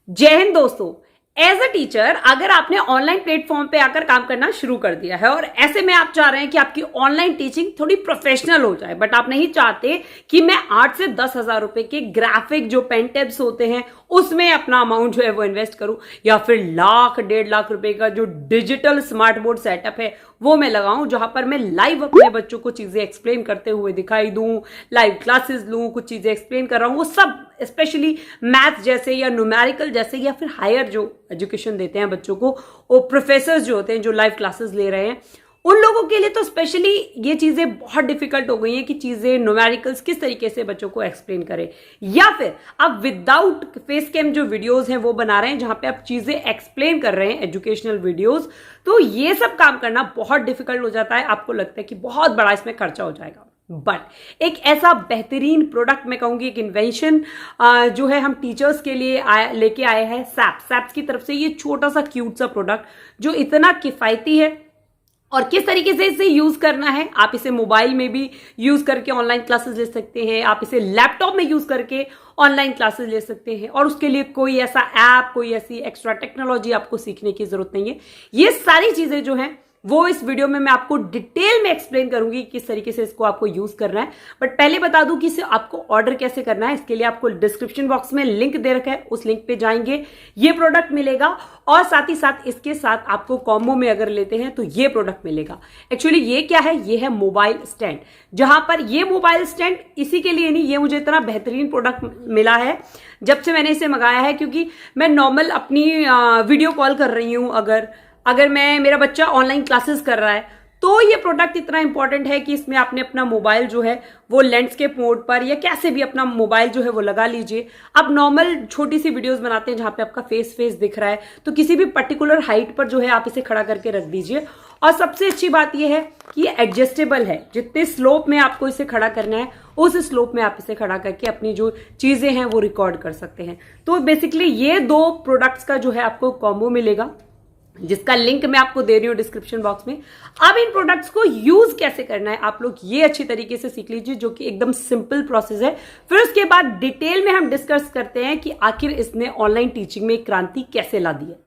जय हिंद दोस्तों। As a teacher अगर आपने ऑनलाइन प्लेटफॉर्म पे आकर काम करना शुरू कर दिया है और ऐसे में आप चाह रहे हैं कि आपकी ऑनलाइन टीचिंग थोड़ी प्रोफेशनल हो जाए, बट आप नहीं चाहते कि मैं 8 से 10 हज़ार रुपए के ग्राफिक जो पेन टेप्स होते हैं उसमें अपना अमाउंट जो है वो इन्वेस्ट करूं, या फिर लाख 1.5 लाख रुपए का जो डिजिटल स्मार्ट बोर्ड सेटअप है वो मैं लगाऊं, जहां पर मैं लाइव अपने बच्चों को चीजें एक्सप्लेन करते हुए दिखाई दूं, लाइव क्लासेस लूं, कुछ चीजें एक्सप्लेन कर रहा हूं, वो सब स्पेशली मैथ्स जैसे या न्यूमेरिकल जैसे या फिर हायर जो एजुकेशन देते हैं बच्चों को, वो प्रोफेसर्स जो होते हैं जो लाइव क्लासेस ले रहे हैं, उन लोगों के लिए तो स्पेशली ये चीजें बहुत डिफिकल्ट हो गई हैं कि चीजें न्यूमेरिकल्स किस तरीके से बच्चों को एक्सप्लेन करें, या फिर आप विदाउट फेस कैम जो वीडियोस हैं वो बना रहे हैं जहां पे आप चीजें एक्सप्लेन कर रहे हैं, एजुकेशनल वीडियोस। तो ये सब काम करना बहुत डिफिकल्ट हो जाता है। आपको लगता है कि बहुत बड़ा इसमें खर्चा हो जाएगा, बट एक ऐसा बेहतरीन प्रोडक्ट, मैं कहूंगी एक इन्वेंशन जो है हम टीचर्स के लिए लेके आए हैं सैप्स की तरफ से। ये छोटा सा क्यूट सा प्रोडक्ट जो इतना किफायती है और किस तरीके से इसे यूज करना है। आप इसे मोबाइल में भी यूज करके ऑनलाइन क्लासेस ले सकते हैं, आप इसे लैपटॉप में यूज करके ऑनलाइन क्लासेस ले सकते हैं, और उसके लिए कोई ऐसा ऐप, कोई ऐसी एक्स्ट्रा टेक्नोलॉजी आपको सीखने की जरूरत नहीं है। ये सारी चीजें जो हैं वो इस वीडियो में मैं आपको डिटेल में एक्सप्लेन करूंगी किस तरीके से इसको आपको यूज करना है। बट पहले बता दूं कि इसे आपको ऑर्डर कैसे करना है। इसके लिए आपको डिस्क्रिप्शन बॉक्स में लिंक दे रखा है, उस लिंक पे जाएंगे, ये प्रोडक्ट मिलेगा, और साथ ही साथ इसके साथ आपको कॉम्बो में अगर लेते हैं तो ये प्रोडक्ट मिलेगा। एक्चुअली ये क्या है, ये है मोबाइल स्टैंड, जहां पर ये मोबाइल स्टैंड इसी के लिए नहीं, ये मुझे इतना बेहतरीन प्रोडक्ट मिला है जब से मैंने इसे मंगाया है, क्योंकि मैं नॉर्मल अपनी वीडियो कॉल कर रही हूं, अगर मेरा बच्चा ऑनलाइन क्लासेस कर रहा है, तो ये प्रोडक्ट इतना इंपॉर्टेंट है कि इसमें आपने अपना मोबाइल जो है वो लैंडस्केप मोड पर या कैसे भी अपना मोबाइल जो है वो लगा लीजिए। आप नॉर्मल छोटी सी वीडियोस बनाते हैं जहां पे आपका फेस दिख रहा है, तो किसी भी पर्टिकुलर हाइट पर जो है आप इसे खड़ा करके रख दीजिए। और सबसे अच्छी बात यह है कि ये एडजस्टेबल है, जितने स्लोप में आपको इसे खड़ा करना है उस स्लोप में आप इसे खड़ा करके अपनी जो चीजें हैं वो रिकॉर्ड कर सकते हैं। तो बेसिकली ये दो प्रोडक्ट्स का जो है आपको कॉम्बो मिलेगा, जिसका लिंक मैं आपको दे रही हूं डिस्क्रिप्शन बॉक्स में। अब इन प्रोडक्ट्स को यूज कैसे करना है आप लोग ये अच्छी तरीके से सीख लीजिए, जो कि एकदम सिंपल प्रोसेस है। फिर उसके बाद डिटेल में हम डिस्कस करते हैं कि आखिर इसने ऑनलाइन टीचिंग में क्रांति कैसे ला दी है।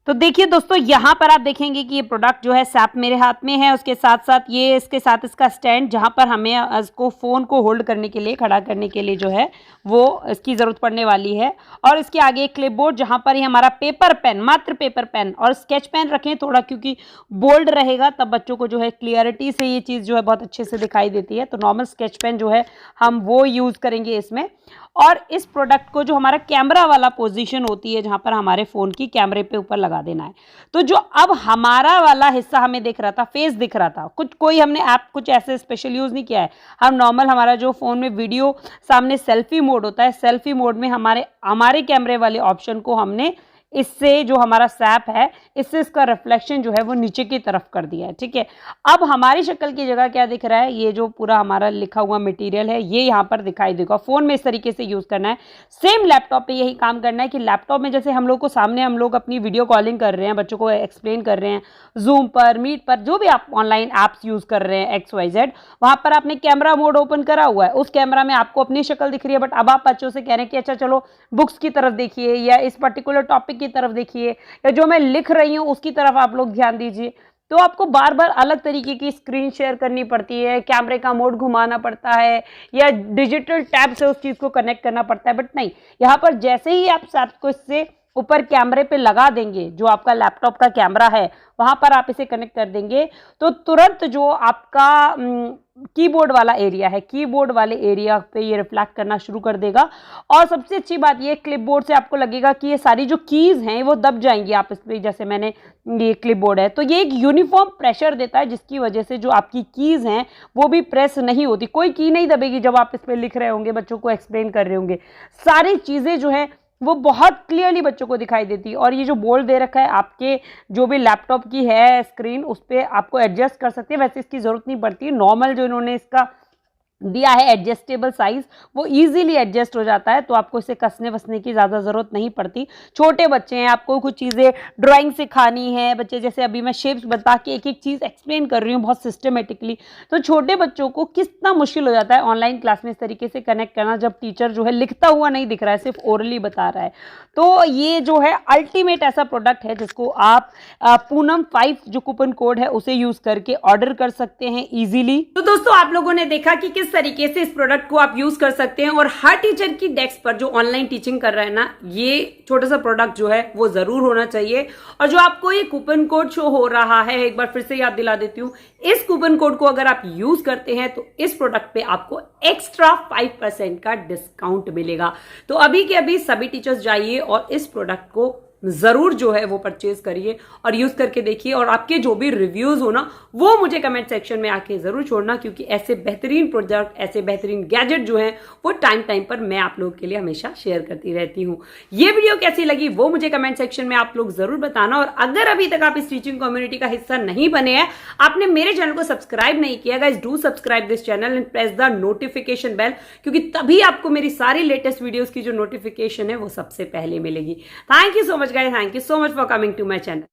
तो देखिए दोस्तों, यहाँ पर आप देखेंगे कि ये प्रोडक्ट जो है सैप मेरे हाथ में है, उसके साथ साथ ये इसके साथ इसका स्टैंड, जहाँ पर हमें इसको फ़ोन को होल्ड करने के लिए, खड़ा करने के लिए जो है वो इसकी ज़रूरत पड़ने वाली है। और इसके आगे एक क्लिपबोर्ड, जहाँ पर ये हमारा पेपर पेन, मात्र पेपर पेन और स्केच पेन रखें थोड़ा, क्योंकि बोल्ड रहेगा तब बच्चों को जो है क्लियरिटी से ये चीज़ जो है बहुत अच्छे से दिखाई देती है। तो नॉर्मल स्केच पेन जो है हम वो यूज़ करेंगे इसमें। और इस प्रोडक्ट को जो हमारा कैमरा वाला पोजीशन होती है, जहां पर हमारे फोन की कैमरे पे ऊपर लगा देना है। तो जो अब हमारा वाला हिस्सा हमें दिख रहा था, फेस दिख रहा था, कोई हमने ऐप कुछ ऐसे स्पेशल यूज नहीं किया है। हम नॉर्मल हमारा जो फोन में वीडियो सामने सेल्फी मोड होता है, सेल्फी मोड में हमारे कैमरे वाले ऑप्शन को हमने इससे, जो हमारा सैप है, इससे इसका रिफ्लेक्शन जो है वो नीचे की तरफ कर दिया है। ठीक है, अब हमारी शक्ल की जगह क्या दिख रहा है, ये जो पूरा हमारा लिखा हुआ मटेरियल है ये यहाँ पर दिखाई देगा। फोन में इस तरीके से यूज करना है। सेम लैपटॉप पे यही काम करना है कि लैपटॉप में जैसे हम लोग को सामने, हम लोग अपनी वीडियो कॉलिंग कर रहे हैं, बच्चों को एक्सप्लेन कर रहे हैं, जूम पर, मीट पर, जो भी आप ऑनलाइन ऐप्स यूज कर रहे हैं XYZ, वहां पर आपने कैमरा मोड ओपन करा हुआ है, उस कैमरा में आपको अपनी शक्ल दिख रही है। बट अब आप बच्चों से कह रहे हैं कि अच्छा चलो बुक्स की तरफ देखिए, या इस पर्टिकुलर टॉपिक की तरफ देखिए, या जो मैं लिख रही हूं उसकी तरफ आप लोग ध्यान दीजिए। तो आपको बार बार अलग तरीके की स्क्रीन शेयर करनी पड़ती है, कैमरे का मोड घुमाना पड़ता है, या डिजिटल टैब से उस चीज को कनेक्ट करना पड़ता है। बट नहीं, यहाँ पर जैसे ही आप सैप को इससे ऊपर कैमरे पे लगा देंगे, जो आपका लैपटॉप का कैमरा है वहां पर आप इसे कनेक्ट कर देंगे, तो तुरंत जो आपका कीबोर्ड वाला एरिया है, कीबोर्ड वाले एरिया पे ये रिफ्लेक्ट करना शुरू कर देगा। और सबसे अच्छी बात ये, क्लिपबोर्ड से आपको लगेगा कि ये सारी जो कीज हैं वो दब जाएंगी आप इस पे, जैसे मैंने, ये क्लिपबोर्ड है तो ये एक यूनिफॉर्म प्रेशर देता है, जिसकी वजह से जो आपकी कीज हैं वो भी प्रेस नहीं होती, कोई की नहीं दबेगी जब आप इस पे लिख रहे होंगे, बच्चों को एक्सप्लेन कर रहे होंगे। सारी चीजें जो है वो बहुत क्लियरली बच्चों को दिखाई देती है। और ये जो बोल्ड दे रखा है, आपके जो भी लैपटॉप की है स्क्रीन, उस पर आपको एडजस्ट कर सकते हैं। वैसे इसकी जरूरत नहीं पड़ती, नॉर्मल जो इन्होंने इसका दिया है एडजस्टेबल साइज, वो इजीली एडजस्ट हो जाता है, तो आपको इसे कसने वसने की ज़्यादा ज़रूरत नहीं पड़ती। छोटे बच्चे हैं, आपको कुछ चीज़ें ड्राइंग सिखानी है, बच्चे जैसे अभी मैं शेप्स बता के एक एक चीज़ एक्सप्लेन कर रही हूँ बहुत सिस्टमेटिकली, तो छोटे बच्चों को कितना मुश्किल हो जाता है ऑनलाइन क्लास में इस तरीके से कनेक्ट करना, जब टीचर जो है लिखता हुआ नहीं दिख रहा है, सिर्फ ओरली बता रहा है। तो ये जो है अल्टीमेट ऐसा प्रोडक्ट है जिसको आप पूनम 5 जो कूपन कोड है उसे यूज करके ऑर्डर कर सकते हैं इजीली। तो दोस्तों आप लोगों ने देखा कि किस तरीके से इस प्रोडक्ट को आप यूज कर सकते हैं, और हर टीचर की डेस्क पर जो ऑनलाइन टीचिंग कर रहा है ना, ये छोटा सा प्रोडक्ट जो है वो जरूर होना चाहिए। और जो आपको ये कूपन कोड शो हो रहा है, एक बार फिर से याद दिला देती हूँ, इस कूपन कोड को अगर आप यूज करते हैं तो इस प्रोडक्ट पे आपको एक्स्ट्रा 5% का डिस्काउंट मिलेगा। तो अभी के अभी सभी टीचर्स जाइए और इस प्रोडक्ट को जरूर जो है वो परचेज करिए और यूज करके देखिए, और आपके जो भी रिव्यूज हो ना वो मुझे कमेंट सेक्शन में आके जरूर छोड़ना, क्योंकि ऐसे बेहतरीन प्रोडक्ट, ऐसे बेहतरीन गैजेट जो हैं वो टाइम टाइम पर मैं आप लोगों के लिए हमेशा शेयर करती रहती हूँ। ये वीडियो कैसी लगी वो मुझे कमेंट सेक्शन में आप लोग जरूर बताना, और अगर अभी तक आप इस टीचिंग कम्युनिटी का हिस्सा नहीं बने हैं, आपने मेरे चैनल को सब्सक्राइब नहीं किया, guys do subscribe this channel and press the notification bell, क्योंकि तभी आपको मेरी सारी लेटेस्ट वीडियोस की जो नोटिफिकेशन है वो सबसे पहले मिलेगी। Thank you so much guys, thank you so much for coming to my channel.